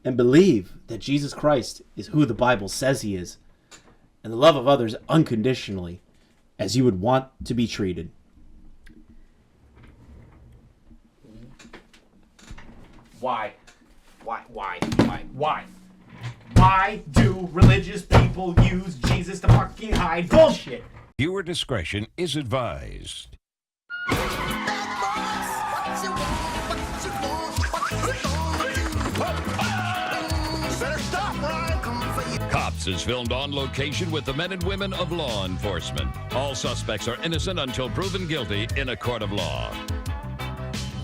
and believe that Jesus Christ is who the Bible says he is, and the love of others unconditionally, as you would want to be treated. Why? Why do religious people use Jesus to fucking hide bullshit? Viewer discretion is advised. Cops is filmed on location with the men and women of law enforcement. All suspects are innocent until proven guilty in a court of law.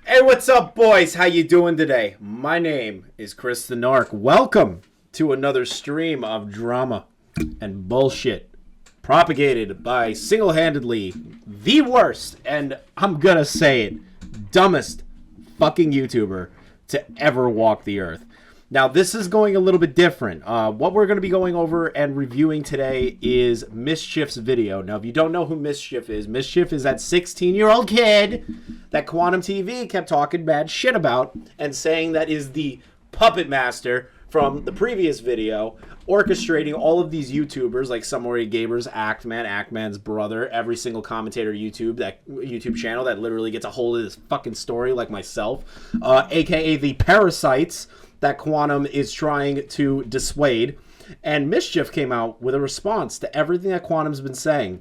Hey, what's up, boys? How you doing today? My name is Chris the Narc. Welcome to another stream of drama and bullshit propagated by single-handedly the worst, and I'm gonna say it, dumbest fucking YouTuber to ever walk the earth. Now, this is going a little bit different. What we're going to be going over and reviewing today is Mischief's video. Now, if you don't know who Mischief is that 16-year-old kid that Quantum TV kept talking bad shit about and saying that is the puppet master from the previous video, orchestrating all of these YouTubers like Summary Gamers, Actman's brother, every single commentator YouTube channel that literally gets a hold of this fucking story like myself, aka the parasites that Quantum is trying to dissuade. And Mischief came out with a response to everything that Quantum's been saying.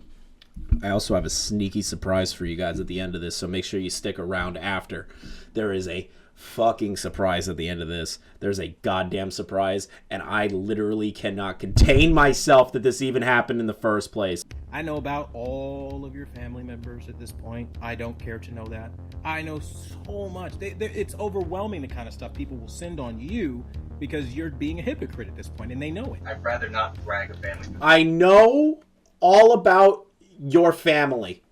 I also have a sneaky surprise for you guys at the end of this, so make sure you stick around after. There is a fucking surprise at the end of this. There's a goddamn surprise, and I literally cannot contain myself that this even happened in the first place. I know about all of your family members at this point. I don't care to know that. I know so much. It's overwhelming the kind of stuff people will send on you because you're being a hypocrite at this point, and they know it. I'd rather not brag a family member. I know all about your family.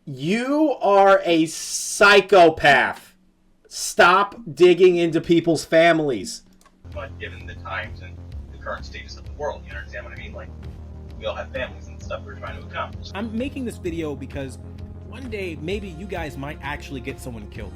You are a psychopath. Stop digging into people's families. But given the times and the current status of the world, you understand what I mean? Like, we all have families and stuff we're trying to accomplish. I'm making this video because one day, maybe you guys might actually get someone killed.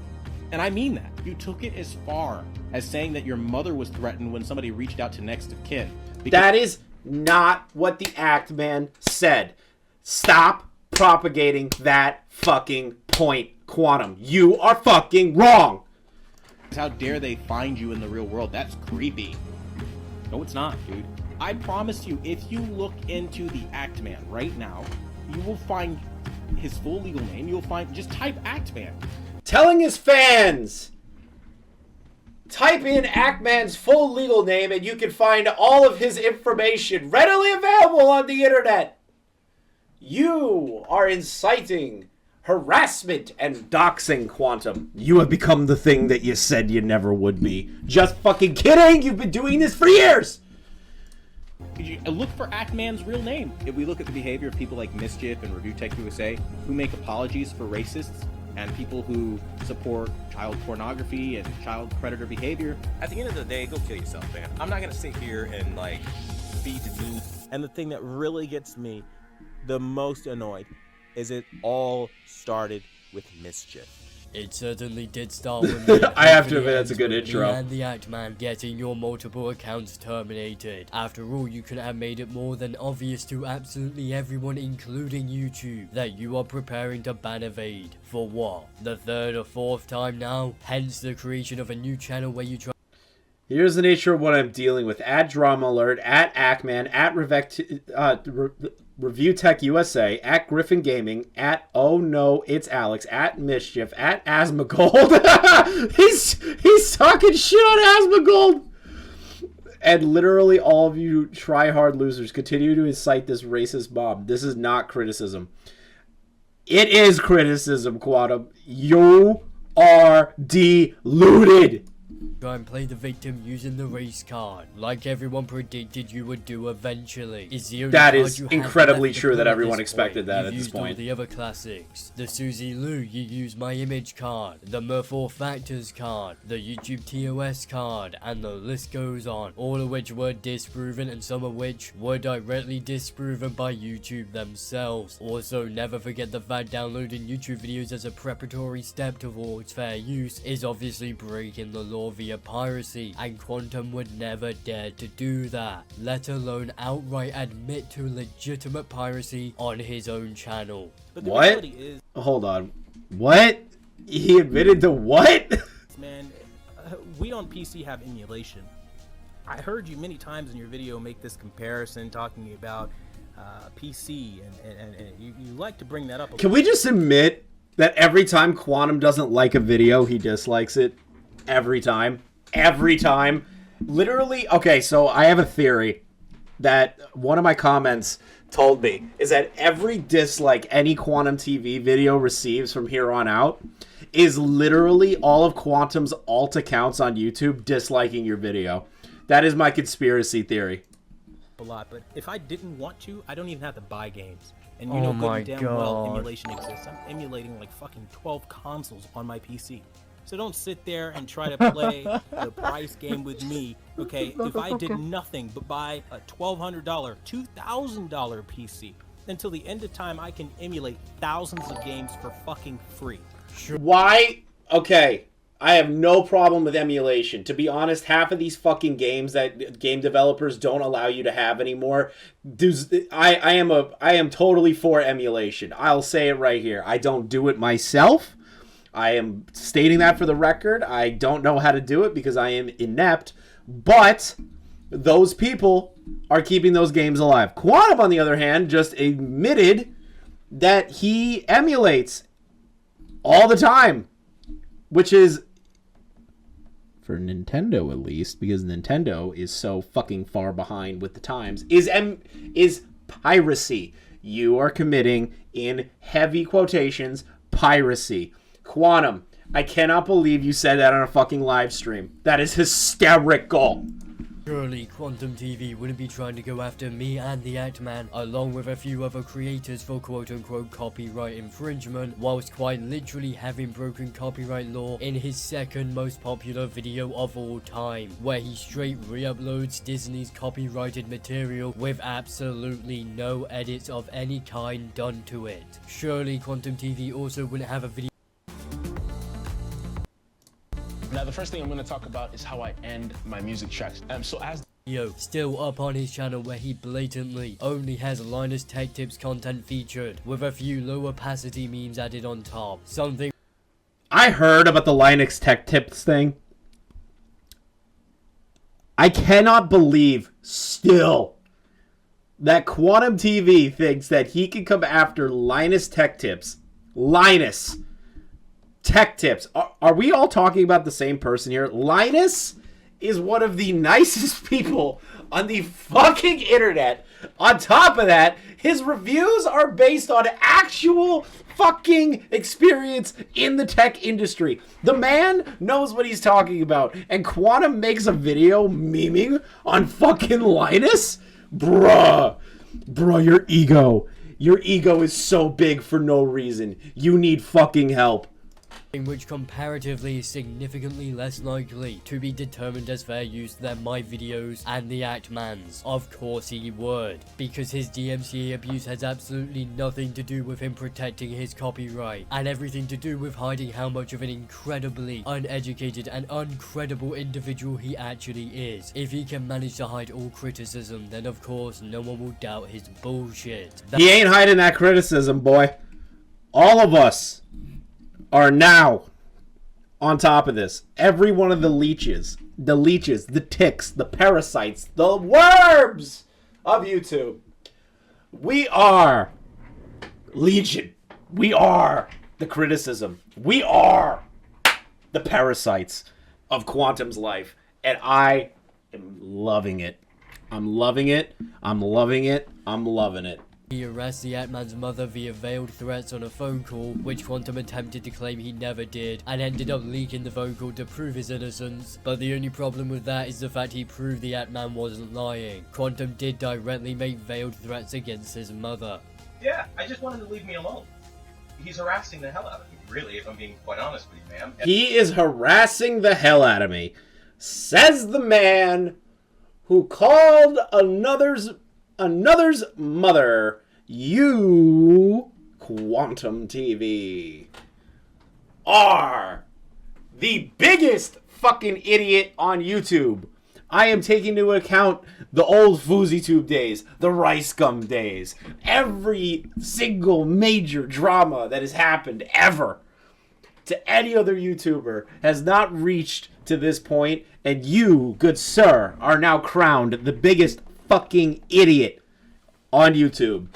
And I mean that. You took it as far as saying that your mother was threatened when somebody reached out to next of kin. That is not what the Act Man said. Stop propagating that fucking point, Quantum. You are fucking wrong. How dare they find you in the real world? That's creepy. No, it's not, dude. I promise you, if you look into the Act Man right now, you will find his full legal name. You'll find, just type Act Man. Telling his fans, type in Act Man's full legal name and you can find all of his information readily available on the internet. You are inciting harassment and doxing, Quantum. You have become the thing that you said you never would be. Just fucking kidding. You've been doing this for years. Look for Act Man's real name. If we look at the behavior of people like Mischief and Review Tech USA, who make apologies for racists and people who support child pornography and child predator behavior, at the end of the day, go kill yourself, man. I'm not gonna sit here and like feed the dude. And the thing that really gets me the most annoyed is it all started with Mischief. It certainly did start with me. I have to admit, that's a good intro. And the Act Man getting your multiple accounts terminated. After all, you could have made it more than obvious to absolutely everyone, including YouTube, that you are preparing to ban Evade. For what? The third or fourth time now? Hence the creation of a new channel where you try. Here's the nature of what I'm dealing with. At Drama Alert, at Actman, at Review Tech USA, at Griffin Gaming, at Oh No, It's Alex, at Mischief, at Asmongold. he's talking shit on Asmongold. And literally all of you try-hard losers continue to incite this racist mob. This is not criticism. It is criticism, Quantum. You are deluded. Try and play the victim using the race card, like everyone predicted you would do eventually. That is incredibly true that everyone expected that at this point. You've used all the other classics. The Susie Lou, you use my image card, the Mer4 Factors card, the YouTube TOS card, and the list goes on. All of which were disproven and some of which were directly disproven by YouTube themselves. Also, never forget the fact downloading YouTube videos as a preparatory step towards fair use is obviously breaking the law or via piracy, and Quantum would never dare to do that, let alone outright admit to legitimate piracy on his own channel. But the What? reality is, Hold on. What? He admitted to what? man, we on PC have emulation. I heard you many times in your video make this comparison, talking about PC, and you like to bring that up. Can we just admit that every time Quantum doesn't like a video, he dislikes it? Every time. Every time. Literally, okay, so I have a theory that one of my comments told me is that every dislike any Quantum TV video receives from here on out is literally all of Quantum's alt accounts on YouTube disliking your video. That is my conspiracy theory. A lot, but if I didn't want to, I don't even have to buy games. And you Oh know my good and damn well God. emulation exists. I'm emulating like fucking 12 consoles on my PC. So don't sit there and try to play the price game with me, okay? If I did nothing but buy a $1,200, $2,000 PC, until the end of time I can emulate thousands of games for fucking free. Why? Okay, I have no problem with emulation. To be honest, half of these fucking games that game developers don't allow you to have anymore, I am totally for emulation. I'll say it right here. I don't do it myself. I am stating that for the record. I don't know how to do it because I am inept, but those people are keeping those games alive. Quantum, on the other hand, just admitted that he emulates all the time, which is, for Nintendo at least, because Nintendo is so fucking far behind with the times, is piracy. You are committing, in heavy quotations, piracy. Quantum, I cannot believe you said that on a fucking live stream. That is hysterical. Surely Quantum TV wouldn't be trying to go after me and the Act-Man, along with a few other creators, for quote-unquote copyright infringement, whilst quite literally having broken copyright law in his second most popular video of all time, where he straight re-uploads Disney's copyrighted material with absolutely no edits of any kind done to it. Surely Quantum TV also wouldn't have a video. Now, the first thing I'm going to talk about is how I end my music tracks. Still up on his channel, where he blatantly only has Linus Tech Tips content featured, with a few low opacity memes added on top. Something I heard about the Linux Tech Tips thing. I cannot believe still that Quantum TV thinks that he can come after Linus Tech Tips. Linus Tech Tips. Are we all talking about the same person here? Linus is one of the nicest people on the fucking internet. On top of that, his reviews are based on actual fucking experience in the tech industry. The man knows what he's talking about. And Quantum makes a video memeing on fucking Linus? Bruh, your ego is so big for no reason. You need fucking help. which comparatively is significantly less likely to be determined as fair use than my videos and the Act-Man's. Of course he would, because his DMCA abuse has absolutely nothing to do with him protecting his copyright, and everything to do with hiding how much of an incredibly uneducated and uncredible individual he actually is. If he can manage to hide all criticism, then of course no one will doubt his bullshit. He ain't hiding that criticism, boy. All of us are now on top of this. Every one of the leeches, the ticks, the parasites, the worms of YouTube. We are legion. We are the criticism. We are the parasites of Quantum's life. And I am loving it. I'm loving it. I'm loving it. I'm loving it. He arrests the Act-Man's mother via veiled threats on a phone call, which Quantum attempted to claim he never did, and ended up leaking the phone call to prove his innocence. But the only problem with that is the fact he proved the Act-Man wasn't lying. Quantum did directly make veiled threats against his mother. Yeah, I just want him to leave me alone. He's harassing the hell out of me, really, if I'm being quite honest with you, ma'am. He is harassing the hell out of me, says the man who called another's mother. You, Quantum TV, are the biggest fucking idiot on YouTube. I am taking into account the old FouseyTube days, the Ricegum days, every single major drama that has happened ever to any other YouTuber has not reached to this point, and you, good sir, are now crowned the biggest fucking idiot on YouTube.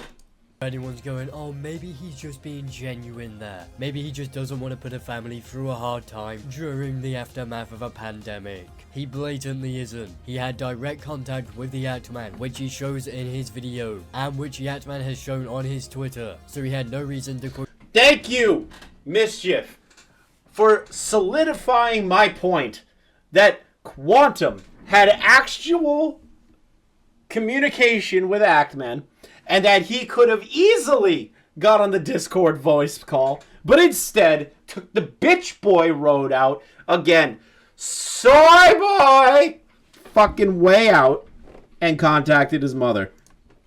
Anyone's going, oh, maybe he's just being genuine there. Maybe he just doesn't want to put a family through a hard time during the aftermath of a pandemic. He blatantly isn't. He had direct contact with the Actman, which he shows in his video, and which the Actman has shown on his Twitter. So he had no reason to... Thank you, Mischief, for solidifying my point that Quantum had actual communication with Actman, and that he could have easily got on the Discord voice call, but instead took the bitch boy road out again. Soy boy! Fucking way out and contacted his mother.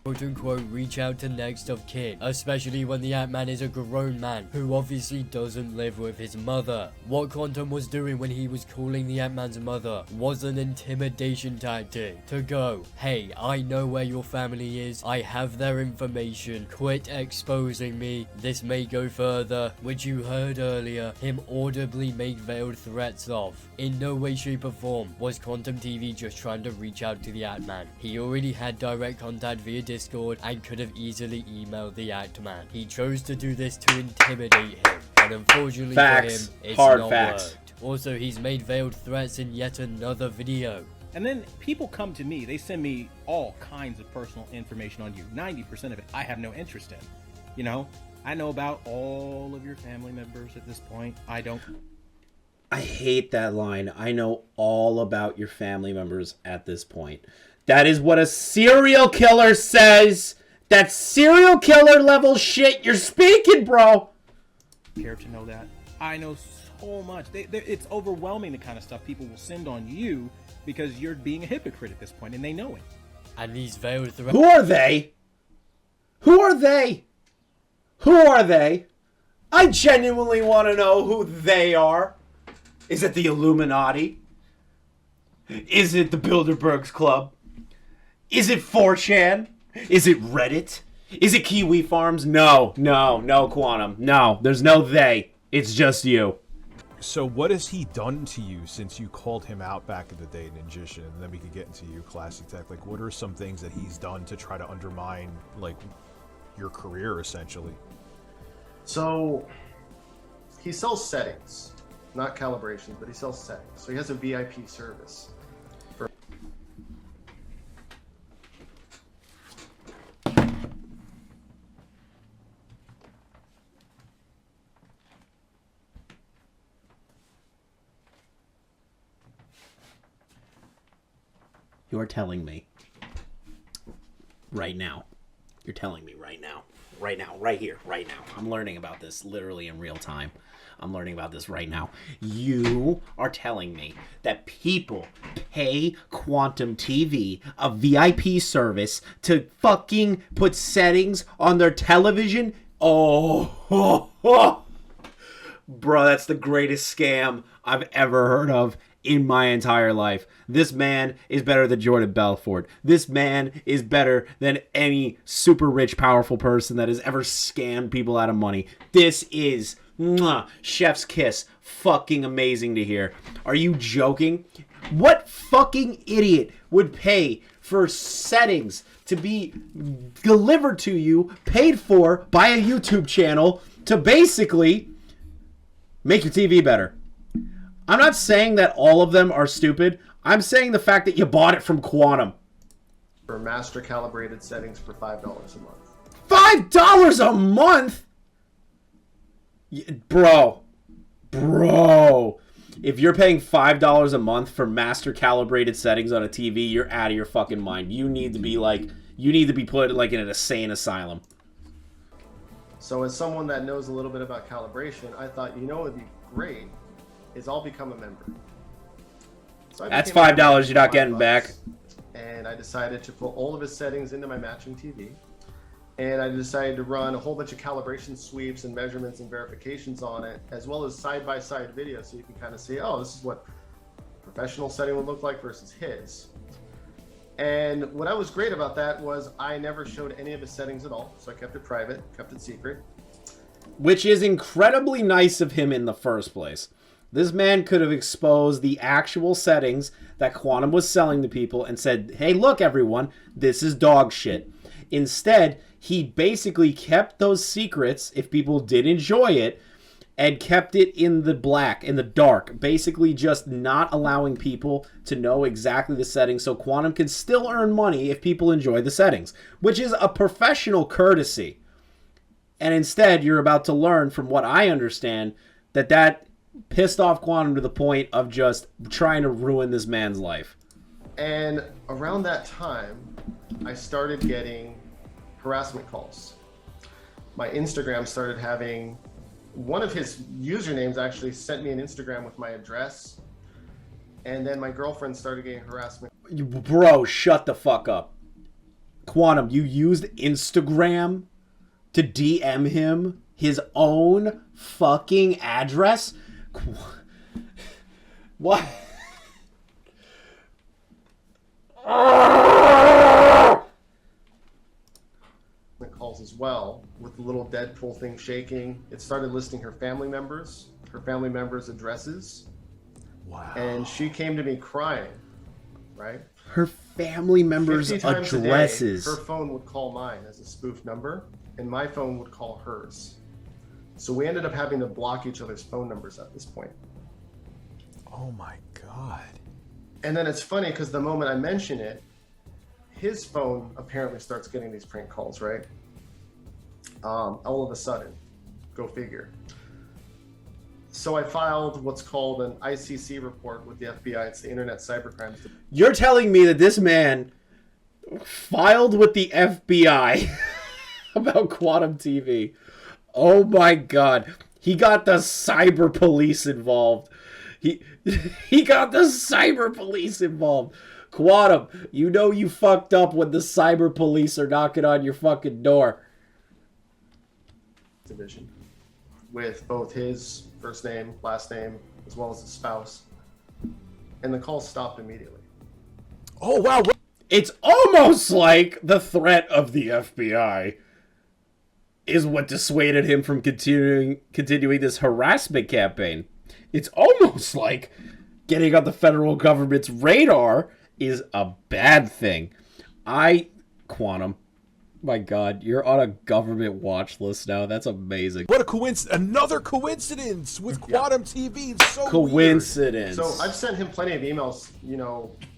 quote-unquote reach out to next of kin, especially when the Ant-Man is a grown man who obviously doesn't live with his mother. What Quantum was doing when he was calling the Ant-Man's mother was an intimidation tactic to go, hey, I know where your family is, I have their information, quit exposing me, this may go further, which you heard earlier, him audibly make veiled threats of. In no way, shape or form was Quantum TV just trying to reach out to the Ant-Man. He already had direct contact via Discord and could have easily emailed the Actman. He chose to do this to intimidate him, and unfortunately for him, it's not worked. Also, he's made veiled threats in yet another video. And then people come to me, they send me all kinds of personal information on you. 90% of it I have no interest in. You know, I know about all of your family members at this point. I hate that line. I know all about your family members at this point. That is what a serial killer says. That's serial killer level shit you're speaking, bro. Care to know that? I know so much. It's overwhelming the kind of stuff people will send on you because you're being a hypocrite at this point, and they know it. And these veiled threats. Who are they? Who are they? Who are they? I genuinely want to know who they are. Is it the Illuminati? Is it the Bilderbergs Club? Is it 4chan? Is it Reddit? Is it Kiwi Farms? No, Quantum. No, there's no they. It's just you. So what has he done to you since you called him out back in the day, Ninjishin? And then we could get into you, Classic Tech. Like, what are some things that he's done to try to undermine, like, your career, essentially? So, he sells settings. Not calibrations, but he sells settings. So he has a VIP service. You are telling me right now. You're telling me right now. Right now. Right here. Right now. I'm learning about this literally in real time. I'm learning about this right now. You are telling me that people pay Quantum TV, a VIP service, to fucking put settings on their television? Oh. Bro, that's the greatest scam I've ever heard of in my entire life. This man is better than Jordan Belfort. This man is better than any super rich, powerful person that has ever scammed people out of money. This is chef's kiss. Fucking amazing to hear. Are you joking? What fucking idiot would pay for settings to be delivered to you, paid for by a YouTube channel, to basically make your TV better? I'm not saying that all of them are stupid. I'm saying the fact that you bought it from Quantum. For master calibrated settings for $5 a month. $5 a month? Bro. If you're paying $5 a month for master calibrated settings on a TV, you're out of your fucking mind. You need to be put like in an insane asylum. So as someone that knows a little bit about calibration, I thought, you know, it'd be great is I'll become a member. So that's $5 you're not getting back. And I decided to put all of his settings into my matching TV. And I decided to run a whole bunch of calibration sweeps and measurements and verifications on it, as well as side-by-side videos, so you can kind of see, oh, this is what professional setting would look like versus his. And what I was great about that was I never showed any of his settings at all. So I kept it private, kept it secret. Which is incredibly nice of him in the first place. This man could have exposed the actual settings that Quantum was selling to people and said, hey, look, everyone, this is dog shit. Instead, he basically kept those secrets, if people did enjoy it, and kept it in the black, in the dark, basically just not allowing people to know exactly the settings so Quantum can still earn money if people enjoy the settings, which is a professional courtesy. And instead, you're about to learn, from what I understand, that pissed off Quantum to the point of just trying to ruin this man's life. And around that time, I started getting harassment calls. My Instagram started having, one of his usernames actually sent me an Instagram with my address. And then my girlfriend started getting harassment. Bro, shut the fuck up. Quantum, you used Instagram to DM him his own fucking address? What? Calls as well, with the little Deadpool thing shaking. It started listing her family members' addresses. Wow. And she came to me crying, right? Her family members' 50 times a day, addresses. her phone would call mine as a spoof number, and my phone would call hers. So we ended up having to block each other's phone numbers at this point. Oh my God. And then it's funny because the moment I mention it, his phone apparently starts getting these prank calls, right? All of a sudden, go figure. So I filed what's called an ICC report with the FBI. It's the Internet Cybercrimes. You're telling me that this man filed with the FBI about Quantum TV. Oh my God. He got the cyber police involved. He got the cyber police involved. Quantum, you know you fucked up when the cyber police are knocking on your fucking door. Division with both his first name, last name, as well as his spouse. And the call stopped immediately. Oh, wow. It's almost like the threat of the FBI is what dissuaded him from continuing this harassment campaign. It's almost like getting on the federal government's radar is a bad thing. Quantum, my God, you're on a government watch list now. That's amazing. What a coincidence. Another coincidence with Quantum TV. It's so coincidence. Weird. So I've sent him plenty of emails,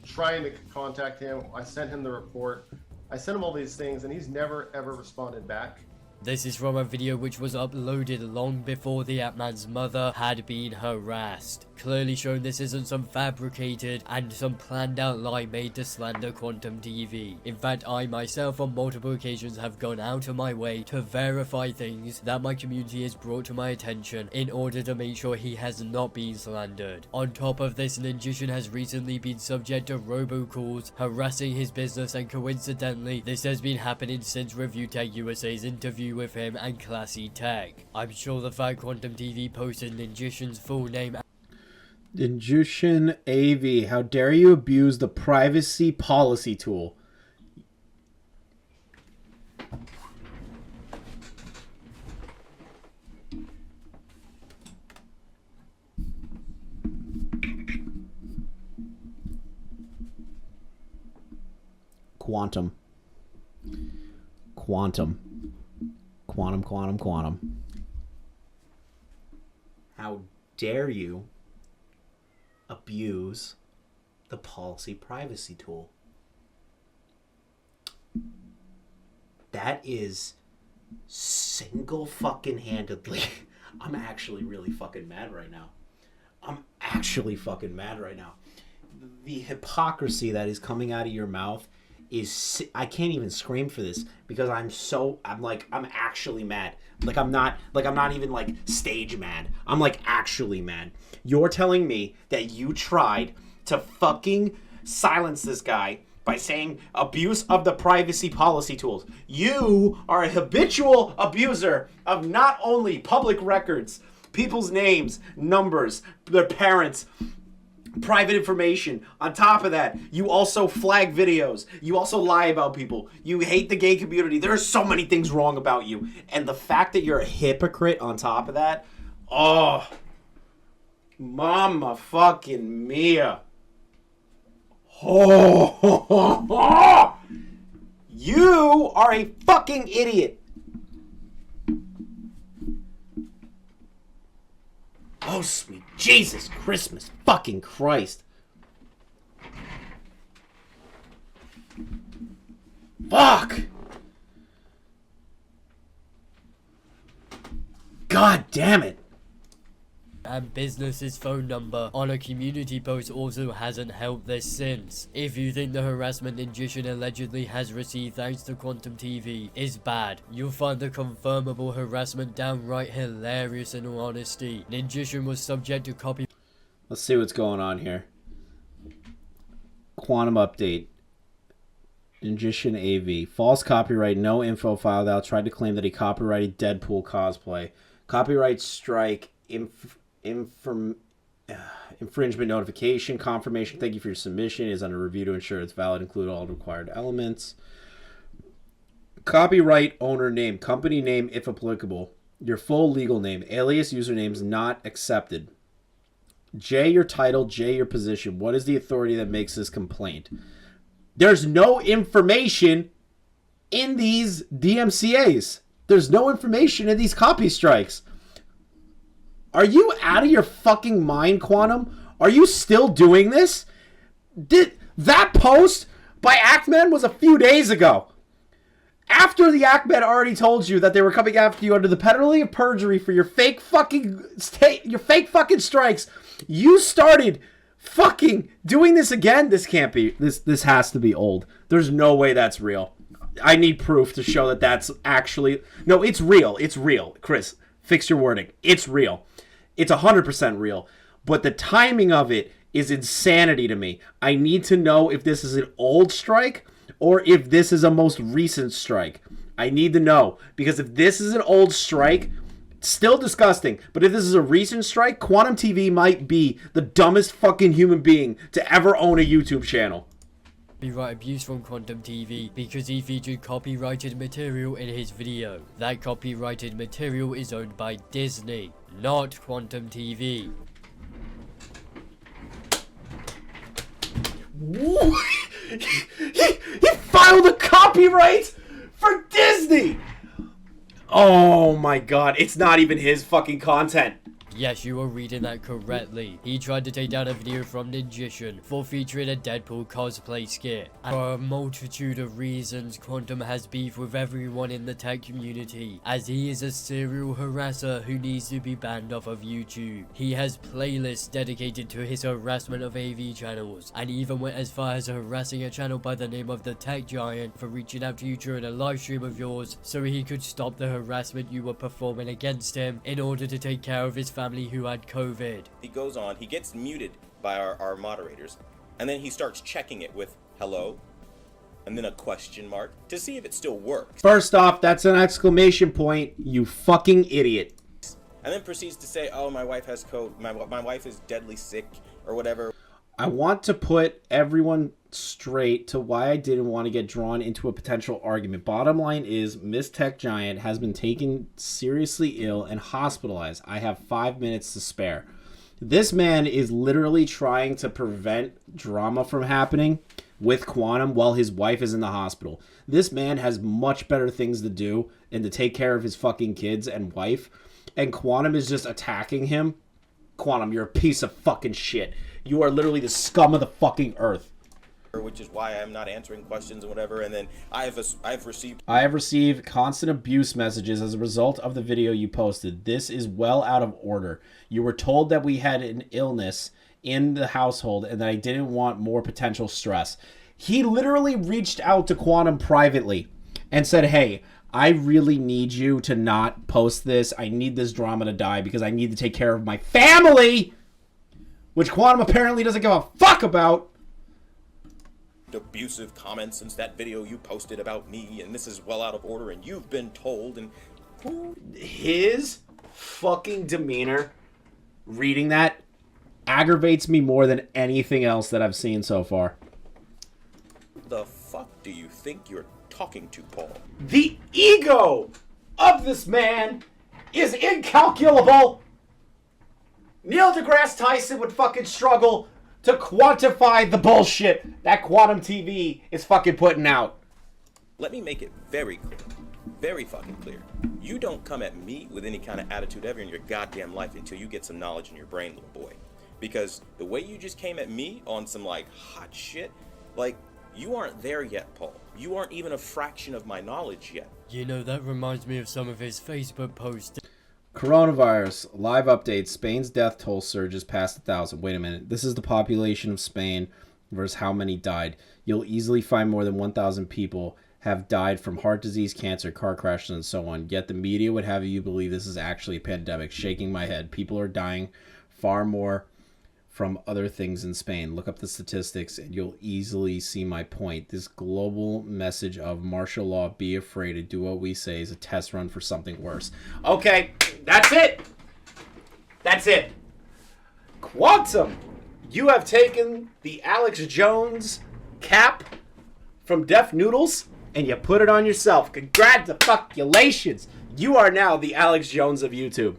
trying to contact him. I sent him the report. I sent him all these things, and he's never, ever responded back. This is from a video which was uploaded long before the Ant-Man's mother had been harassed. Clearly showing this isn't some fabricated and some planned out lie made to slander Quantum TV. In fact, I myself on multiple occasions have gone out of my way to verify things that my community has brought to my attention in order to make sure he has not been slandered. On top of this, Ninjishin has recently been subject to robocalls harassing his business, and coincidentally, this has been happening since Review Tech USA's interview with him and Classy Tech. I'm sure the fact Quantum TV posted Ninjishin's full name. Ninjishin AV, how dare you abuse the privacy policy tool? Quantum. How dare you abuse the policy privacy tool? That is single fucking handedly. I'm actually really fucking mad right now. The hypocrisy that is coming out of your mouth is, I can't even scream for this because I'm actually mad. I'm not even stage mad. I'm actually mad. You're telling me that you tried to fucking silence this guy by saying abuse of the privacy policy tools. You are a habitual abuser of not only public records, people's names, numbers, their parents, private information. On top of that, you also flag videos. You also lie about people. You hate the gay community. There are so many things wrong about you. And the fact that you're a hypocrite on top of that, oh, mama fucking mia. Oh, you are a fucking idiot. Oh, sweet Jesus Christmas fucking Christ. Fuck. God damn it. And business's phone number on a community post also hasn't helped this since. If you think the harassment Ninjishin allegedly has received thanks to Quantum TV is bad, you'll find the confirmable harassment downright hilarious in all honesty. Ninjishin was subject to copy. Let's see what's going on here. Quantum update. Ninjishin AV. False copyright, no info filed out. Tried to claim that he copyrighted Deadpool cosplay. Copyright strike. Infringement notification confirmation. Thank you for your submission. It is under review to ensure it's valid. Include all required elements. Copyright owner name, company name if applicable. Your full legal name, alias usernames not accepted. J, your title. J, your position. What is the authority that makes this complaint? There's no information in these DMCAs. There's no information in these copy strikes. Are you out of your fucking mind, Quantum? Are you still doing this? That post by Ackman was a few days ago. After the Ackman already told you that they were coming after you under the penalty of perjury for your fake fucking strikes, you started fucking doing this again. This can't be. This has to be old. There's no way that's real. I need proof to show that that's actually... No, it's real. It's real. Chris, fix your wording. It's real. It's 100% real. But the timing of it is insanity to me. I need to know if this is an old strike or if this is a most recent strike. I need to know. Because if this is an old strike, still disgusting. But if this is a recent strike, Quantum TV might be the dumbest fucking human being to ever own a YouTube channel. Copyright abuse from Quantum TV because he featured copyrighted material in his video. That copyrighted material is owned by Disney, not Quantum TV. He filed a copyright for Disney! Oh my god, it's not even his fucking content. Yes, you were reading that correctly. He tried to take down a video from Ninjishin for featuring a Deadpool cosplay skit. And for a multitude of reasons, Quantum has beef with everyone in the tech community, as he is a serial harasser who needs to be banned off of YouTube. He has playlists dedicated to his harassment of AV channels, and even went as far as harassing a channel by the name of the Tech Giant for reaching out to you during a live stream of yours so he could stop the harassment you were performing against him in order to take care of his family who had COVID. He goes on, he gets muted by our moderators, and then he starts checking it with hello, and then a question mark to see if it still works. First off, that's an exclamation point, you fucking idiot. And then proceeds to say, oh, my wife has COVID, my wife is deadly sick, or whatever. I want to put everyone straight to why I didn't want to get drawn into a potential argument. Bottom line is, Miss Tech Giant has been taken seriously ill and hospitalized. I have 5 minutes to spare. This man is literally trying to prevent drama from happening with Quantum while his wife is in the hospital. This man has much better things to do and to take care of his fucking kids and wife. And Quantum is just attacking him. Quantum, you're a piece of fucking shit. You are literally the scum of the fucking earth. Which is why I'm not answering questions and whatever. And then I have received constant abuse messages as a result of the video you posted. This is well out of order. You were told that we had an illness in the household and that I didn't want more potential stress. He literally reached out to Quantum privately and said, hey, I really need you to not post this. I need this drama to die because I need to take care of my family, which Quantum apparently doesn't give a fuck about. Abusive comments since that video you posted about me, and this is well out of order, and you've been told. And his fucking demeanor reading that aggravates me more than anything else that I've seen so far. The fuck do you think you're talking to, Paul? The ego of this man is incalculable. Neil deGrasse Tyson would fucking struggle to quantify the bullshit that Quantum TV is fucking putting out. Let me make it very clear. Very fucking clear. You don't come at me with any kind of attitude ever in your goddamn life until you get some knowledge in your brain, little boy. Because the way you just came at me on some, like, hot shit, like, you aren't there yet, Paul. You aren't even a fraction of my knowledge yet. You know, that reminds me of some of his Facebook posts. Coronavirus, live update. Spain's death toll surges past 1,000. Wait a minute. This is the population of Spain versus how many died. You'll easily find more than 1,000 people have died from heart disease, cancer, car crashes, and so on. Yet the media would have you believe this is actually a pandemic. Shaking my head. People are dying far more from other things in Spain. Look up the statistics and you'll easily see my point. This global message of martial law, be afraid to do what we say, is a test run for something worse. Okay, that's it. That's it. Quantum, you have taken the Alex Jones cap from Deaf Noodles and you put it on yourself. Congratulations. You are now the Alex Jones of YouTube.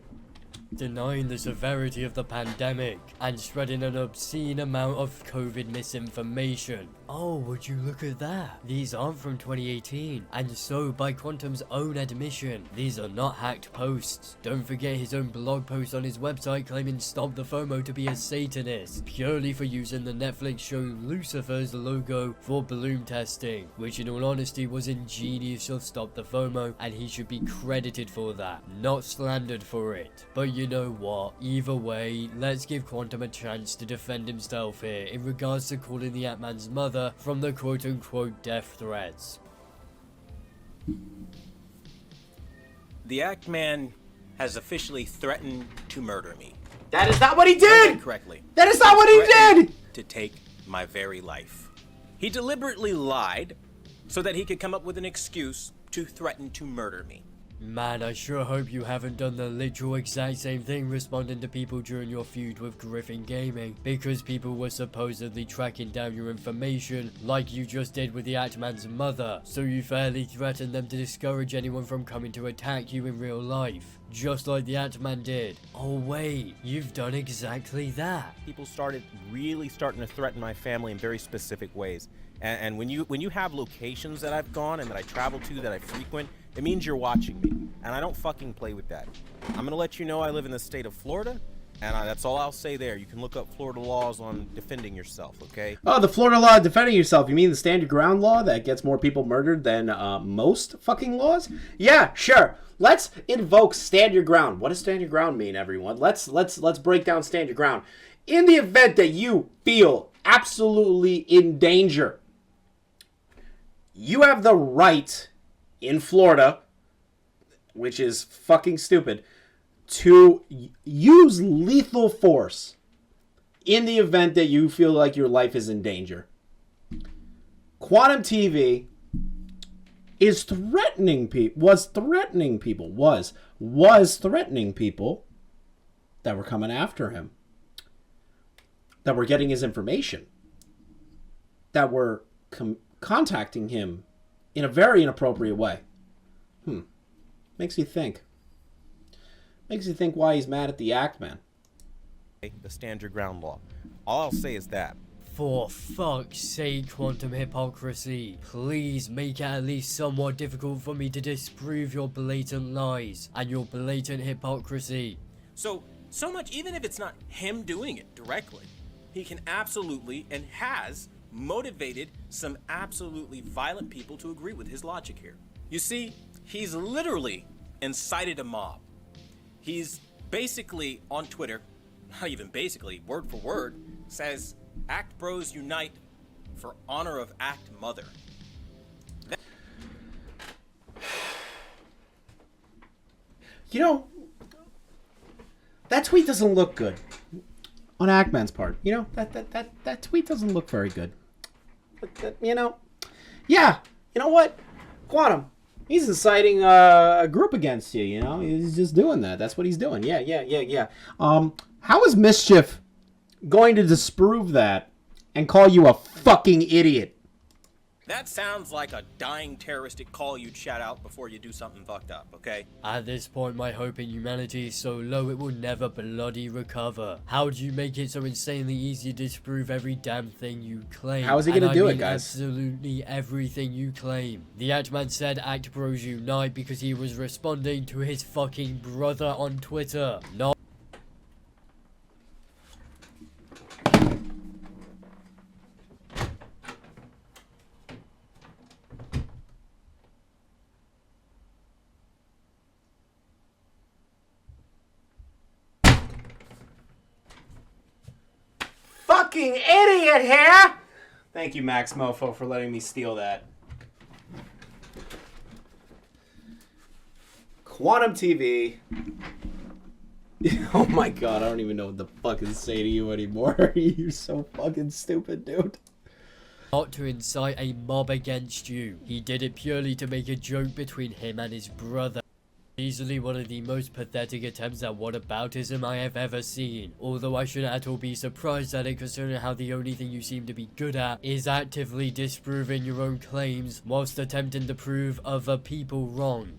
Denying the severity of the pandemic and spreading an obscene amount of COVID misinformation. Oh, would you look at that? These aren't from 2018, and so by Quantum's own admission, these are not hacked posts. Don't forget his own blog post on his website claiming Stop the FOMO to be a Satanist, purely for using the Netflix show Lucifer's logo for balloon testing, which in all honesty was ingenious of Stop the FOMO, and he should be credited for that, not slandered for it. But you know what, either way, let's give Quantum a chance to defend himself here in regards to calling the Ant-Man's mother from the quote-unquote death threats. The Act-Man has officially threatened to murder me. That is not what he did! Correctly. That is not what he did! To take my very life. He deliberately lied so that he could come up with an excuse to threaten to murder me. Man, I sure hope you haven't done the literal exact same thing responding to people during your feud with Griffin Gaming, because people were supposedly tracking down your information like you just did with the Act-Man's mother, so you fairly threatened them to discourage anyone from coming to attack you in real life, just like the Act-Man did. Oh wait, you've done exactly that. People really starting to threaten my family in very specific ways. And when you have locations that I've gone and that I travel to, that I frequent, it means you're watching me. And I don't fucking play with that. I'm gonna let you know I live in the state of Florida, and that's all I'll say there. You can look up Florida laws on defending yourself, okay? Oh, the Florida law defending yourself. You mean the stand your ground law that gets more people murdered than most fucking laws? Yeah, sure. Let's invoke stand your ground. What does stand your ground mean, everyone? Let's break down stand your ground. In the event that you feel absolutely in danger, you have the right in Florida, which is fucking stupid, to use lethal force in the event that you feel like your life is in danger. Quantum TV is threatening people, was threatening people that were coming after him, that were getting his information, that were contacting him in a very inappropriate way. Makes you think. Makes you think why he's mad at the Act-Man. The stand your ground law. All I'll say is that. For fuck's sake, Quantum Hypocrisy, please make it at least somewhat difficult for me to disprove your blatant lies and your blatant hypocrisy. So much, even if it's not him doing it directly, he can absolutely and has motivated some absolutely violent people to agree with his logic here. You see, he's literally incited a mob. He's basically on Twitter, not even basically, word for word, says, Act Bros unite for honor of Act Mother. You know, that tweet doesn't look good on Act-Man's part. You know, that tweet doesn't look very good. You know, yeah, you know what? Quantum, he's inciting a group against you, you know? He's just doing that. That's what he's doing. Yeah. How is Mischief going to disprove that and call you a fucking idiot. That sounds like a dying terroristic call you'd shout out before you do something fucked up, okay? At this point, my hope in humanity is so low it will never bloody recover. How do you make it so insanely easy to disprove every damn thing you claim? How is he gonna do it, guys? Absolutely everything you claim. The Act-Man said Act Bros Unite because he was responding to his fucking brother on Twitter. Not fucking idiot here! Thank you, Max Mofo, for letting me steal that. Quantum TV. Oh my god, I don't even know what the fuck to say to you anymore. You're so fucking stupid, dude. Not to incite a mob against you. He did it purely to make a joke between him and his brother. Easily one of the most pathetic attempts at whataboutism I have ever seen. Although I shouldn't at all be surprised at it, considering how the only thing you seem to be good at is actively disproving your own claims whilst attempting to prove other people wrong.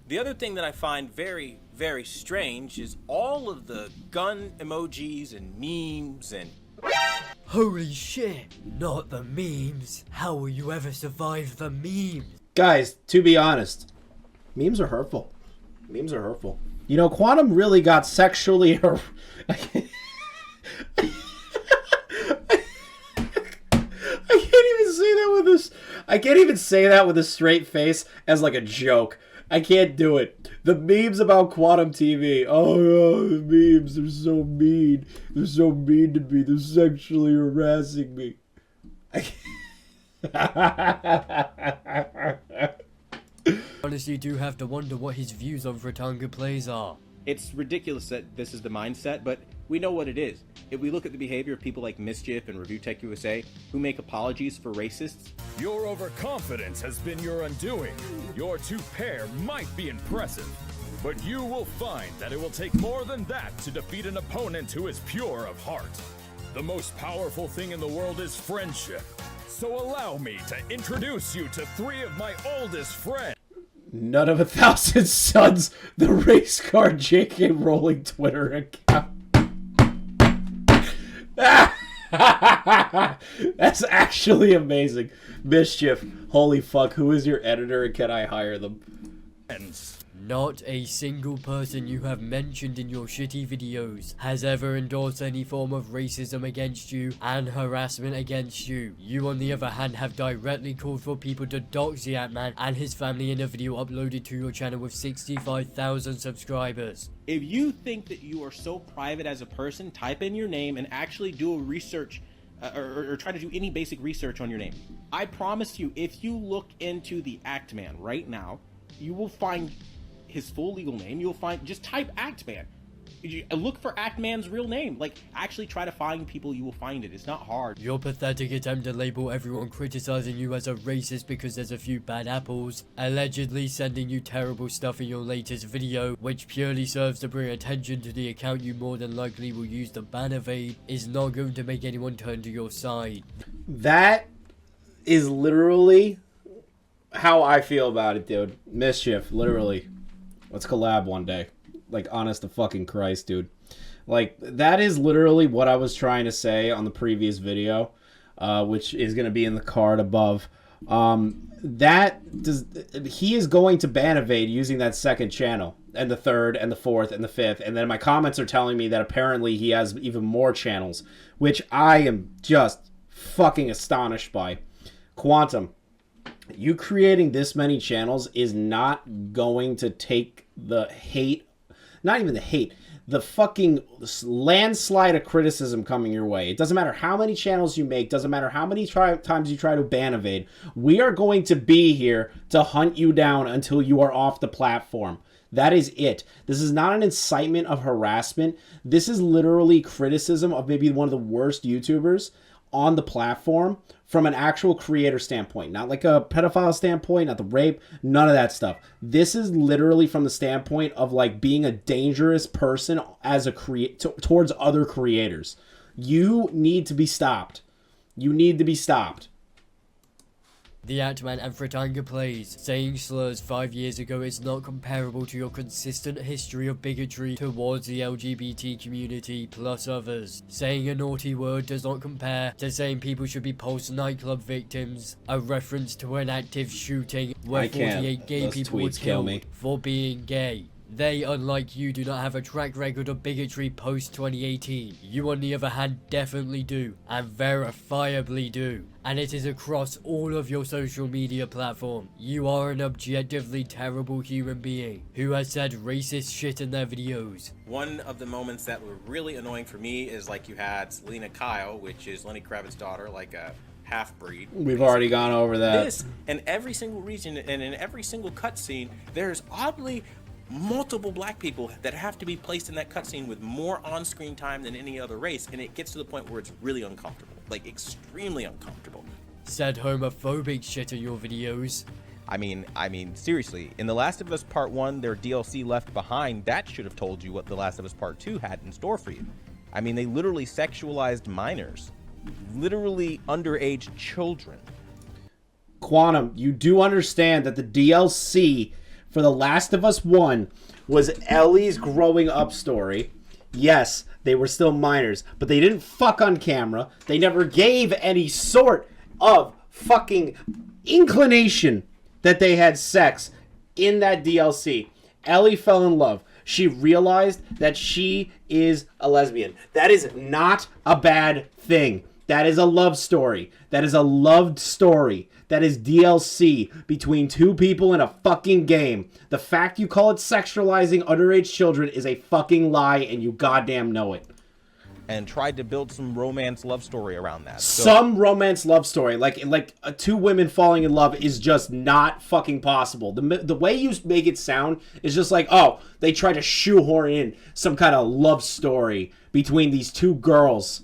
The other thing that I find very, very strange is all of the gun emojis and memes and... Holy shit, not the memes. How will you ever survive the memes? Guys, to be honest, memes are hurtful. Memes are hurtful. You know, Quantum really got sexually I can't even say that with this. I can't even say that with a straight face as like a joke. I can't do it. The memes about Quantum TV. Oh no, the memes, they're so mean. They're so mean to me. They're sexually harassing me. Honestly, do have to wonder what his views on Fratanga plays are. It's ridiculous that this is the mindset, but we know what it is. If we look at the behavior of people like Mischief and Review Tech USA, who make apologies for racists. Your overconfidence has been your undoing. Your two-pair might be impressive, but you will find that it will take more than that to defeat an opponent who is pure of heart. The most powerful thing in the world is friendship. So allow me to introduce you to 3 of my oldest friends. None of 1,000 Suns, the race car JK Rowling Twitter account. That's actually amazing. Mischief, holy fuck, who is your editor and can I hire them? Not a single person you have mentioned in your shitty videos has ever endorsed any form of racism against you and harassment against you. You, on the other hand, have directly called for people to dox the Ant-Man and his family in a video uploaded to your channel with 65,000 subscribers. If you think that you are so private as a person, type in your name and actually do a research or try to do any basic research on your name. I promise you, if you look into the Act-Man right now, you will find his full legal name. You'll find, just type Act-Man. Look for Act-Man's real name. Like, actually try to find people, you will find it. It's not hard. Your pathetic attempt to label everyone criticizing you as a racist because there's a few bad apples, allegedly sending you terrible stuff in your latest video, which purely serves to bring attention to the account you more than likely will use to ban evade, is not going to make anyone turn to your side. That is literally how I feel about it, dude. Mischief, literally. Let's collab one day. Like, honest to fucking Christ, dude. Like, that is literally what I was trying to say on the previous video, which is going to be in the card above. He is going to ban evade using that second channel, and the third, and the fourth, and the fifth, and then my comments are telling me that apparently he has even more channels, which I am just fucking astonished by. Quantum, you creating this many channels is not going to take the hate, not even the hate, the fucking landslide of criticism coming your way. It doesn't matter how many channels you make, doesn't matter how many times you try to ban evade. We are going to be here to hunt you down until you are off the platform. That is it. This is not an incitement of harassment. This is literally criticism of maybe one of the worst YouTubers on the platform from an actual creator standpoint, not like a pedophile standpoint, not the rape, none of that stuff. This is literally from the standpoint of like being a dangerous person as a towards other creators. You need to be stopped. You need to be stopped. The Atman and Fratanga plays, saying slurs 5 years ago is not comparable to your consistent history of bigotry towards the LGBT community plus others. Saying a naughty word does not compare to saying people should be post-nightclub victims, a reference to an active shooting where 48 gay Those people were tweets kill killed me. for being gay. They, unlike you, do not have a track record of bigotry post-2018. You, on the other hand, definitely do, and verifiably do. And it is across all of your social media platform. You are an objectively terrible human being who has said racist shit in their videos. One of the moments that were really annoying for me is like you had Selena Kyle, which is Lenny Kravitz's daughter, like a half-breed. We've already gone over that. This, in every single region and in every single cutscene, there's oddly multiple black people that have to be placed in that cutscene with more on-screen time than any other race, and it gets to the point where it's really uncomfortable, like extremely uncomfortable. Said homophobic shit in your videos. I mean, seriously, in The Last of Us Part 1, their DLC Left Behind, that should have told you what The Last of Us Part 2 had in store for you. I mean, they literally sexualized minors, literally underage children. Quantum, you do understand that the DLC for The Last of Us 1 was Ellie's growing up story. Yes, they were still minors, but they didn't fuck on camera. They never gave any sort of fucking inclination that they had sex in that DLC. Ellie fell in love. She realized that she is a lesbian. That is not a bad thing. That is a love story. That is a loved story. That is DLC between two people in a fucking game. The fact you call it sexualizing underage children is a fucking lie, and you goddamn know it. And tried to build some romance love story around that. Some romance love story, like two women falling in love, is just not fucking possible. The way you make it sound is just like, oh, they try to shoehorn in some kind of love story between these two girls.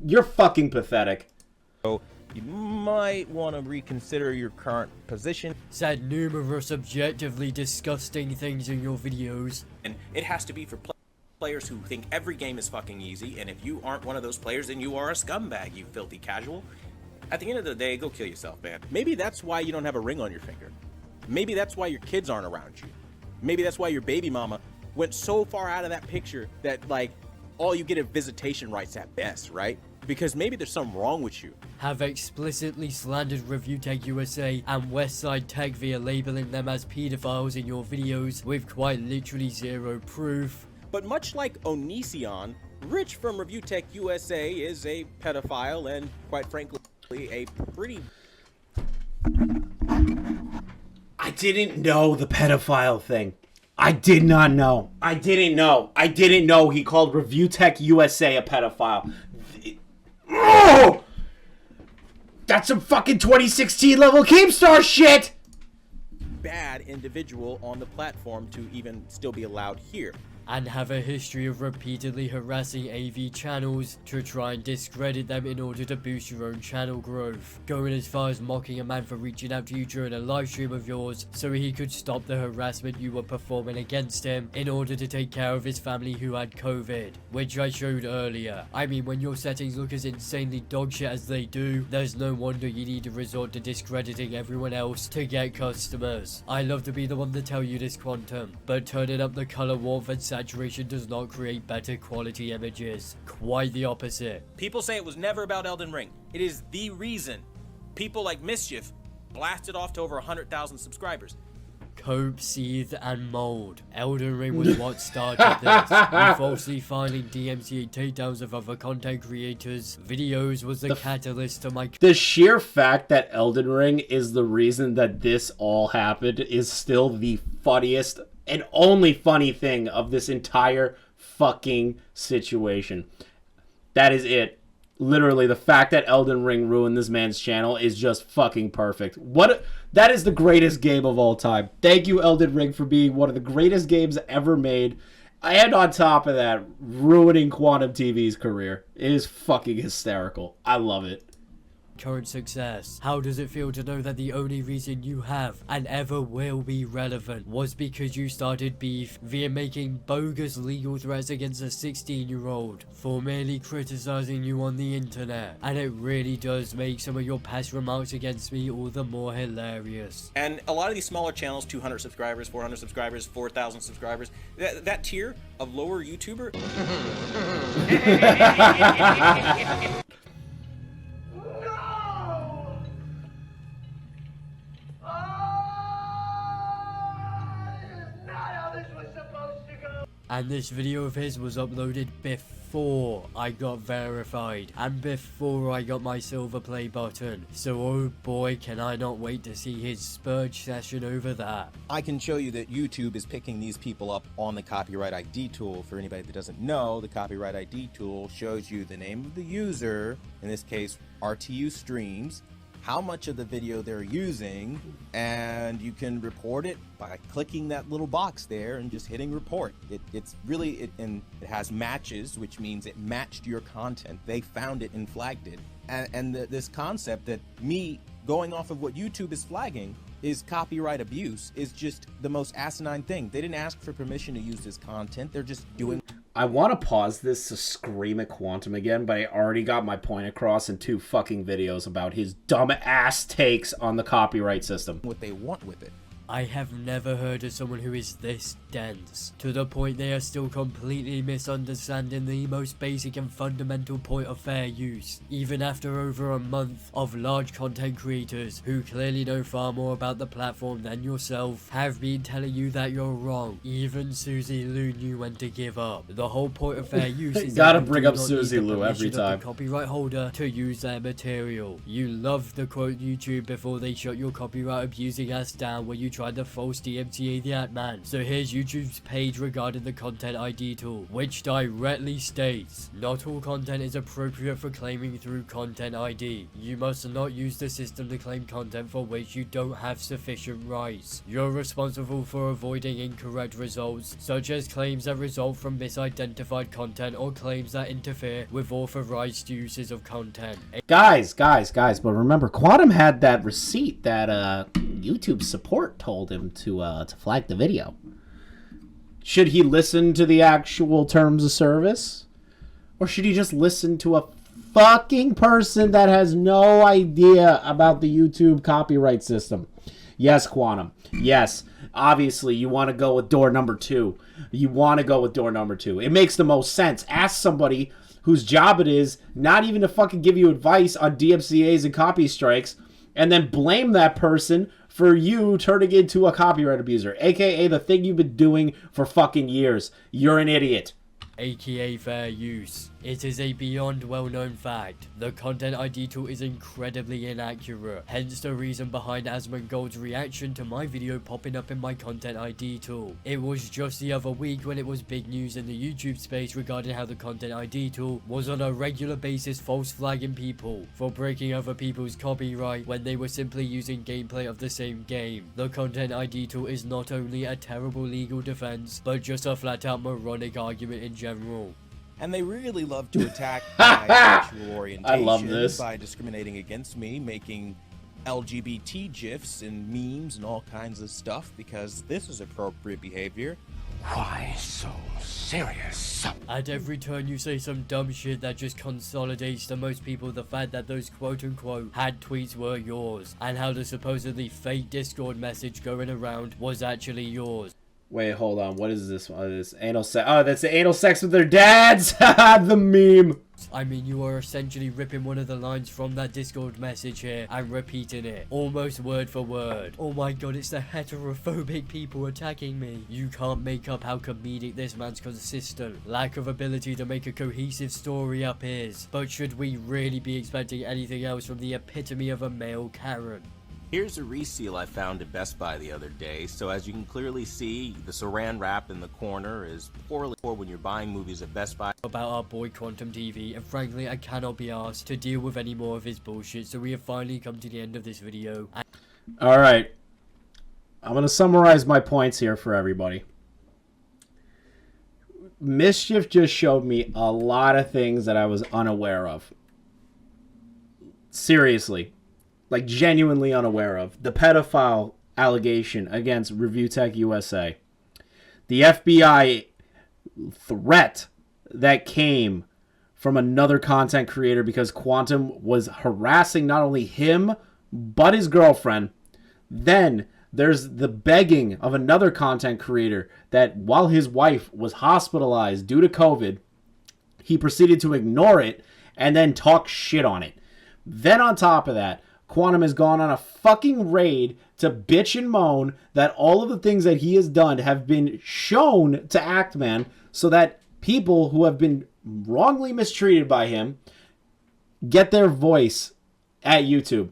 You're fucking pathetic. So you might want to reconsider your current position. Said numerous objectively disgusting things in your videos. And it has to be for players who think every game is fucking easy, and if you aren't one of those players, then you are a scumbag, you filthy casual. At the end of the day, go kill yourself, man. Maybe that's why you don't have a ring on your finger. Maybe that's why your kids aren't around you. Maybe that's why your baby mama went so far out of that picture that, like, all you get are visitation rights at best, right? Because maybe there's something wrong with you. Have explicitly slandered ReviewTech USA and Westside Tech via labeling them as pedophiles in your videos with quite literally zero proof. But much like Onision, Rich from ReviewTech USA is a pedophile and, quite frankly, a pretty... I didn't know the pedophile thing. I did not know. I didn't know he called ReviewTech USA a pedophile. Oh! That's some fucking 2016 level Keemstar shit! Bad individual on the platform to even still be allowed here. And have a history of repeatedly harassing AV channels to try and discredit them in order to boost your own channel growth. Going as far as mocking a man for reaching out to you during a live stream of yours so he could stop the harassment you were performing against him in order to take care of his family who had COVID, which I showed earlier. I mean, when your settings look as insanely dogshit as they do, there's no wonder you need to resort to discrediting everyone else to get customers. I love to be the one to tell you this, Quantum, but turning up the color warmth and saturation does not create better quality images. Quite the opposite. People say it was never about Elden Ring. It is the reason people like Mischief blasted off to over 100,000 subscribers. Cope, seethe, and mold. Elden Ring was what started this. You falsely filing DMCA takedowns of other content creators' videos was the catalyst to my... The sheer fact that Elden Ring is the reason that this all happened is still the funniest and only funny thing of this entire fucking situation. That is it. Literally, the fact that Elden Ring ruined this man's channel is just fucking perfect. That is the greatest game of all time. Thank you, Elden Ring, for being one of the greatest games ever made. And on top of that, ruining Quantum TV's career. It is fucking hysterical. I love it. current success? How does it feel to know that the only reason you have and ever will be relevant was because you started beef via making bogus legal threats against a 16-year-old for merely criticizing you on the internet? And it really does make some of your past remarks against me all the more hilarious. And a lot of these smaller channels, 200 subscribers, 400 subscribers, 4,000 subscribers, that tier of lower YouTuber. And this video of his was uploaded before I got verified and before I got my silver play button. So oh boy, can I not wait to see his spurge session over that. I can show you that YouTube is picking these people up on the copyright ID tool. For anybody that doesn't know, the copyright ID tool shows you the name of the user, in this case RTU Streams, how much of the video they're using, and you can report it by clicking that little box there and just hitting report. And it has matches, which means it matched your content. They found it and flagged it. And this concept that me going off of what YouTube is flagging is copyright abuse is just the most asinine thing. They didn't ask for permission to use this content. They're just doing. I want to pause this to scream at Quantum again, but I already got my point across in 2 fucking videos about his dumb ass takes on the copyright system. What they want with it. I have never heard of someone who is this dense, to the point they are still completely misunderstanding the most basic and fundamental point of fair use, even after over a month of large content creators who clearly know far more about the platform than yourself have been telling you that you're wrong. Even Susie Lou knew when to give up. The whole point of fair use is gotta that you bring do up not Susie need the Lou every permission of time. the copyright holder to use their material. You loved the quote YouTube before they shut your copyright abusing ass down where you tried to false DMCA the Ant-Man. So here's YouTube's page regarding the content ID tool, which directly states, not all content is appropriate for claiming through content ID. You must not use the system to claim content for which you don't have sufficient rights. You're responsible for avoiding incorrect results, such as claims that result from misidentified content or claims that interfere with authorized uses of content. Guys, but remember, Quantum had that receipt that YouTube support told him to flag the video. Should he listen to the actual terms of service? Or should he just listen to a fucking person that has no idea about the YouTube copyright system? Yes, Quantum. Yes. Obviously, you want to go with door number 2. It makes the most sense. Ask somebody whose job it is not even to fucking give you advice on DMCAs and copy strikes, and then blame that person for you turning into a copyright abuser, aka the thing you've been doing for fucking years. You're an idiot. AKA fair use. It is a beyond well-known fact. The content ID tool is incredibly inaccurate, hence the reason behind Asmongold's reaction to my video popping up in my content ID tool. It was just the other week when it was big news in the YouTube space regarding how the content ID tool was on a regular basis false flagging people for breaking other people's copyright when they were simply using gameplay of the same game. The content ID tool is not only a terrible legal defense, but just a flat-out moronic argument in general. And they really love to attack my sexual orientation I love this. by discriminating against me, making LGBT GIFs and memes and all kinds of stuff because this is appropriate behavior. Why so serious? At every turn you say some dumb shit that just consolidates to most people the fact that those quote-unquote had tweets were yours, and how the supposedly fake Discord message going around was actually yours. Wait, hold on. What is this one? This anal sex. Oh, that's the anal sex with their dads. The meme. I mean, you are essentially ripping one of the lines from that Discord message here and repeating it, almost word for word. Oh my god, it's the heterophobic people attacking me. You can't make up how comedic this man's consistent lack of ability to make a cohesive story up is. But should we really be expecting anything else from the epitome of a male Karen? Here's a reseal I found at Best Buy the other day. So as you can clearly see, the saran wrap in the corner is poorly for when you're buying movies at Best Buy. About our boy Quantum TV, and frankly I cannot be asked to deal with any more of his bullshit, so we have finally come to the end of this video. Alright. I'm going to summarize my points here for everybody. Mischief just showed me a lot of things that I was unaware of. seriously, like genuinely unaware of, the pedophile allegation against Review Tech USA. The FBI threat that came from another content creator because Quantum was harassing not only him, but his girlfriend. Then there's the begging of another content creator that while his wife was hospitalized due to COVID, he proceeded to ignore it and then talk shit on it. Then on top of that, Quantum has gone on a fucking raid to bitch and moan that all of the things that he has done have been shown to Actman so that people who have been wrongly mistreated by him get their voice at YouTube.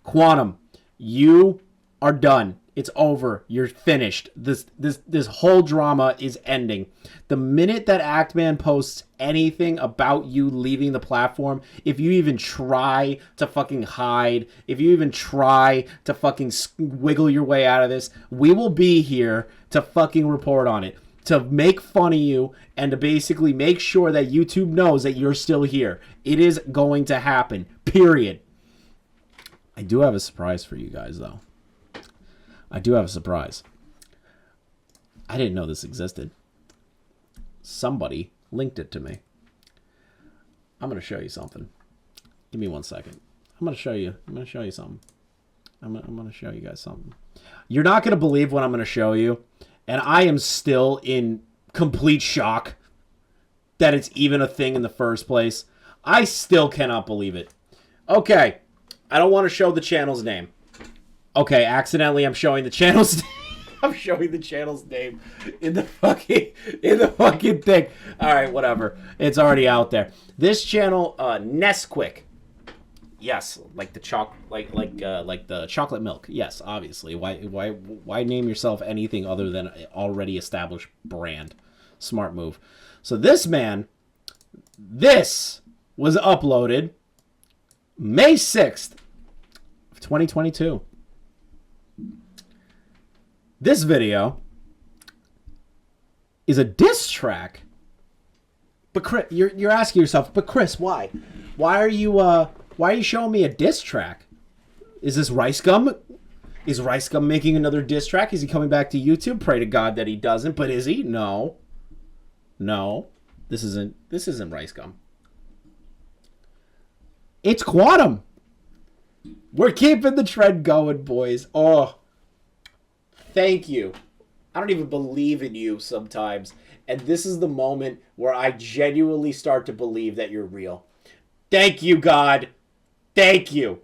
Quantum, you are done. It's over. You're finished. This whole drama is ending. The minute that Actman posts anything about you leaving the platform, if you even try to fucking hide, if you even try to fucking wiggle your way out of this, we will be here to fucking report on it, to make fun of you, and to basically make sure that YouTube knows that you're still here. It is going to happen. Period. I do have a surprise for you guys, though. I do have a surprise. I didn't know this existed. Somebody linked it to me. I'm going to show you something. Give me 1 second. I'm going to show you something. I'm going to show you guys something. You're not going to believe what I'm going to show you. And I am still in complete shock that it's even a thing in the first place. I still cannot believe it. Okay. I don't want to show the channel's name. Okay, accidentally I'm showing the channel's I'm showing the channel's name in the fucking thing. All right, whatever. It's already out there. This channel, Nesquik. Yes, like the like the chocolate milk. Yes, obviously. Why name yourself anything other than an already established brand? Smart move. So this was uploaded May 6th of 2022. This video is a diss track. But Chris, you're asking yourself, but Chris, why? Why are you showing me a diss track? Is this Ricegum? Is Ricegum making another diss track? Is he coming back to YouTube? Pray to God that he doesn't, but is he? No. No. This isn't Ricegum. It's Quantum. We're keeping the trend going, boys. Oh. Thank you. I don't even believe in you sometimes. And this is the moment where I genuinely start to believe that you're real. Thank you, God. Thank you.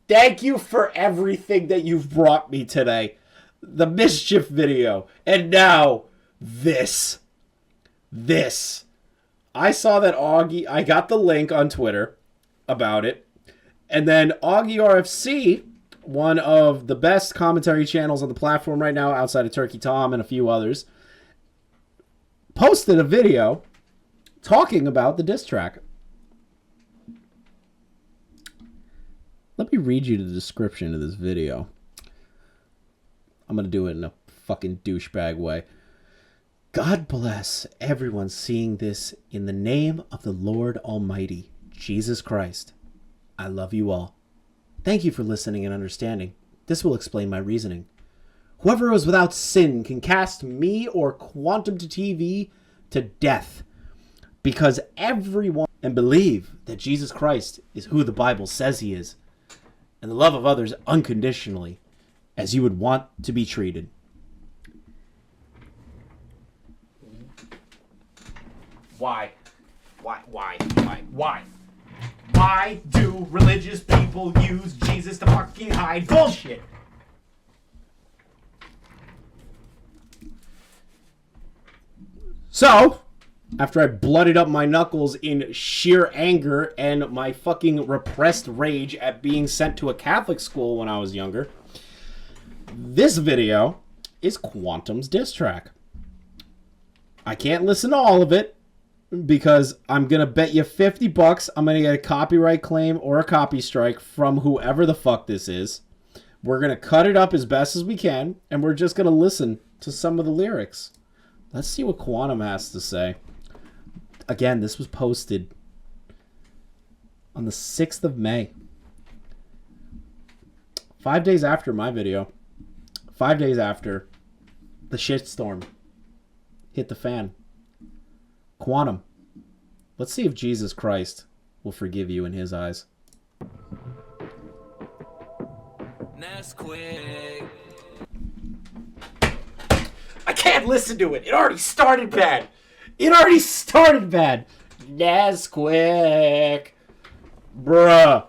Thank you for everything that you've brought me today. The Mischief video. And now, this. I saw that Augie... I got the link on Twitter about it. And then Augie RFC... one of the best commentary channels on the platform right now outside of Turkey Tom and a few others, posted a video talking about the diss track. Let me read you the description of this video. I'm going to do it in a fucking douchebag way. God bless everyone seeing this in the name of the Lord Almighty, Jesus Christ. I love you all. Thank you for listening and understanding. This will explain my reasoning. Whoever is without sin can cast me or Quantum to TV to death, because everyone and believe that Jesus Christ is who the Bible says he is, and the love of others unconditionally, as you would want to be treated. Why? Why do religious people use Jesus to fucking hide bullshit? So, after I blooded up my knuckles in sheer anger and my fucking repressed rage at being sent to a Catholic school when I was younger, this video is Quantum's diss track. I can't listen to all of it, because I'm going to bet you $50 I'm going to get a copyright claim or a copy strike from whoever the fuck this is. We're going to cut it up as best as we can, and we're just going to listen to some of the lyrics. Let's see what Quantum has to say. Again, this was posted on the 6th of May. 5 days after my video, 5 days after the shitstorm hit the fan, Quantum. Let's see if Jesus Christ will forgive you in his eyes. Nesquik. I can't listen to it. It already started bad. It already started bad. Nesquik. Bruh.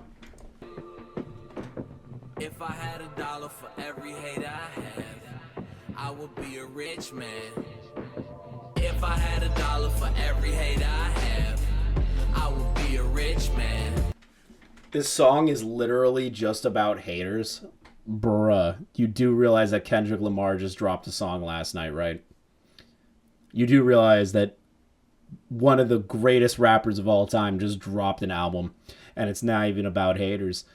If I had $1 for every hate I have, I would be a rich man. If I had $1 for every hate I have, I would be a rich man. This song is literally just about haters. Bruh. You do realize that Kendrick Lamar just dropped a song last night, right? You do realize that one of the greatest rappers of all time just dropped an album, and it's not even about haters.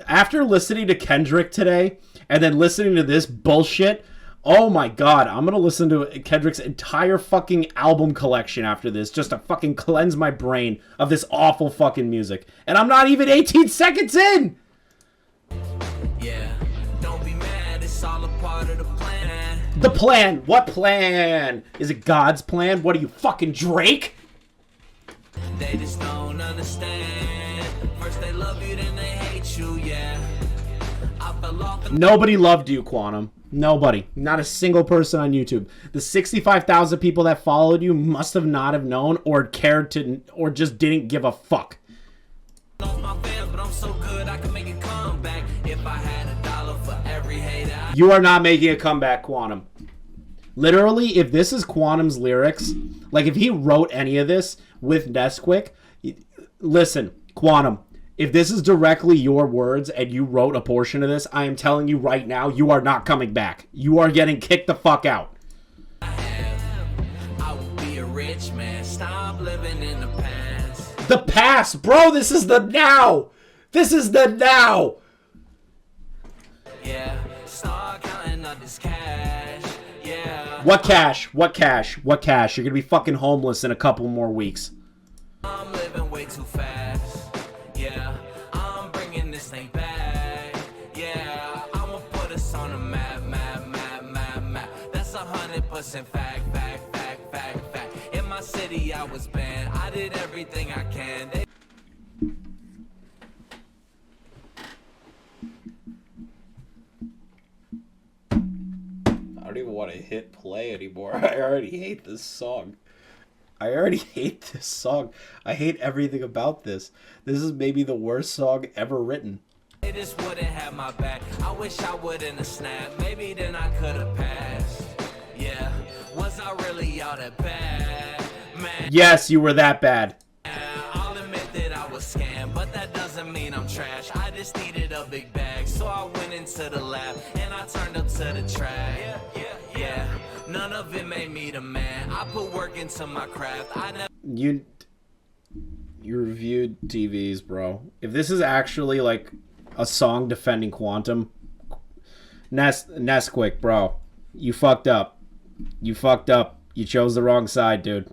After listening to Kendrick today, and then listening to this bullshit, oh my god, I'm gonna listen to Kendrick's entire fucking album collection after this, just to fucking cleanse my brain of this awful fucking music. And I'm not even 18 seconds in! Yeah, don't be mad, it's all a part of the plan. The plan? What plan? Is it God's plan? What are you, fucking Drake? They just don't understand. First they love you, then they hate you, yeah. I fell off. Nobody loved you, Quantum. Nobody. Not a single person on YouTube. The 65,000 people that followed you must have not have known or cared to, or just didn't give a fuck. You are not making a comeback, Quantum. Literally, if this is Quantum's lyrics, like if he wrote any of this with Nesquik, listen, Quantum, if this is directly your words and you wrote a portion of this, I am telling you right now, you are not coming back. You are getting kicked the fuck out. I will be a rich man. Stop living in the past. The past, bro, this is the now. This is the now. Yeah, start counting up this cash. Yeah. What cash? What cash? What cash? You're gonna be fucking homeless in a couple more weeks. I'm living way too fast. Yeah, I'm bringing this thing back. Yeah, I'ma put us on a map. That's 100% fact. In my city, I was banned. I did everything I can. I don't even want to hit play anymore. I already hate this song. I hate everything about this. This is maybe the worst song ever written. They just wouldn't have my back. I wish I wouldn't have snapped. Maybe then I could have passed. Yeah, was I really all that bad? Man. Yes, you were that bad. I'll admit that I was scammed, but that doesn't mean I'm trash. I just needed a big bag, so I went into the lab and I turned up to the track. Yeah. None of it made me the man. I put work into my craft. You reviewed TVs, bro. If this is actually like a song defending Quantum, Nesquik, bro, you fucked up. You chose the wrong side, dude.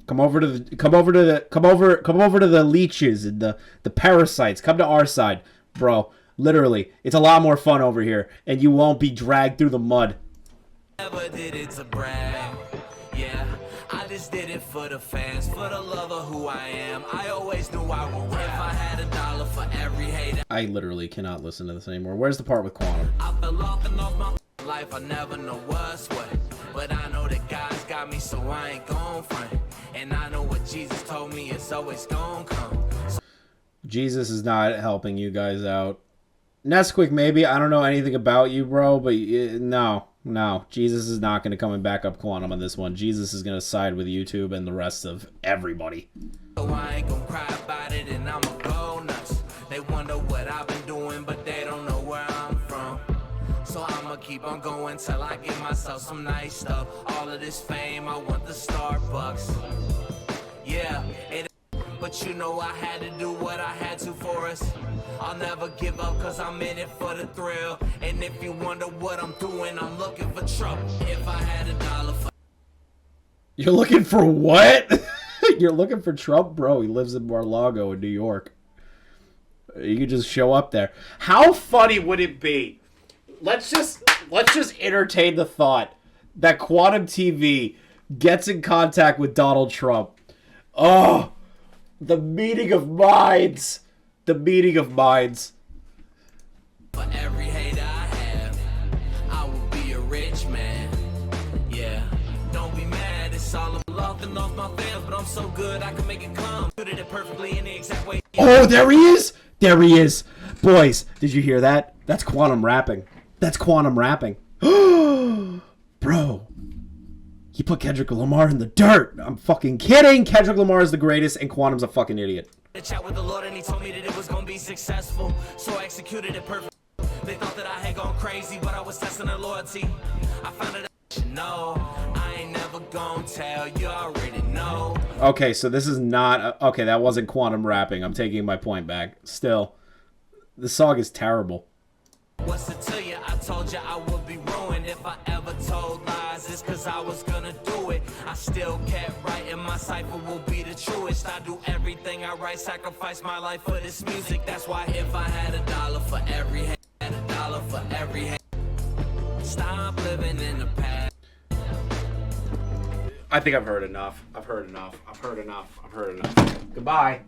Come over to the leeches and the parasites. Come to our side, bro. Literally, it's a lot more fun over here, and you won't be dragged through the mud. Never did it to brag. Yeah, I just did it for the fans, for the love of who I am. I always knew I would rap. If I had $1 for every hate. I literally cannot listen to this anymore. Where's the part with Quantum? I fell off and off my life. I never know what's what, but I know that God's got me, so I ain't gon' front. And I know what Jesus told me is always gon' come. Jesus is not helping you guys out. Nesquik, maybe. I don't know anything about you, bro, but no. Jesus is not going to come and back up Quantum on this one. Jesus is going to side with YouTube and the rest of everybody. So I ain't gonna cry about it and I'ma go nuts. They wonder what I've been doing, but they don't know where I'm from. So I'ma keep on going till I get myself some nice stuff. All of this fame, I want the Starbucks. Yeah, but you know I had to do what I had to for us. I'll never give up cause I'm in it for the thrill. And if you wonder what I'm doing, I'm looking for trouble. If I had $1 for... You're looking for what? You're looking for Trump? Bro, he lives in Mar-a-Lago in New York. You could just show up there. How funny would it be? Let's just entertain the thought that Quantum TV gets in contact with Donald Trump. Oh, the meeting of minds. The meeting of minds. For every hate I have, I will be a rich man. Yeah, don't be mad. It's all I'm laughing off my fans, but I'm so good I can make it come. Put it perfectly in the exact way. Oh, there he is. There he is. Boys, did you hear that? That's quantum rapping. That's quantum rapping. Bro, he put Kendrick Lamar in the dirt. I'm fucking kidding. Kendrick Lamar is the greatest, and Quantum's a fucking idiot. Chat with the Lord, and he told me that it was gonna be successful, so I executed it perfect. They thought that I had gone crazy, but I was testing their loyalty. I found it out, you know. I ain't never gonna tell you, already know. Okay, so this is not... Okay, that wasn't quantum rapping. I'm taking my point back. Still, the song is terrible. What's it to you? I told you I would be ruined if I ever told lies. It's cause I was gonna do it. I still kept writing. My cipher will be the truest. I do everything I write, sacrifice my life for this music. That's why if I had $1 for every hate, had $1 for every hate. Stop living in the past. I think I've heard enough. I've heard enough. I've heard enough. I've heard enough. Goodbye.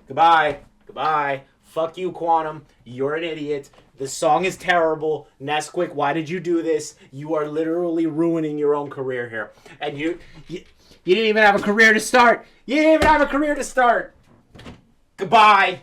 Goodbye. Goodbye. Fuck you, Quantum. You're an idiot. The song is terrible. Nesquik, why did you do this? You are literally ruining your own career here. And you didn't even have a career to start. You didn't even have a career to start. Goodbye.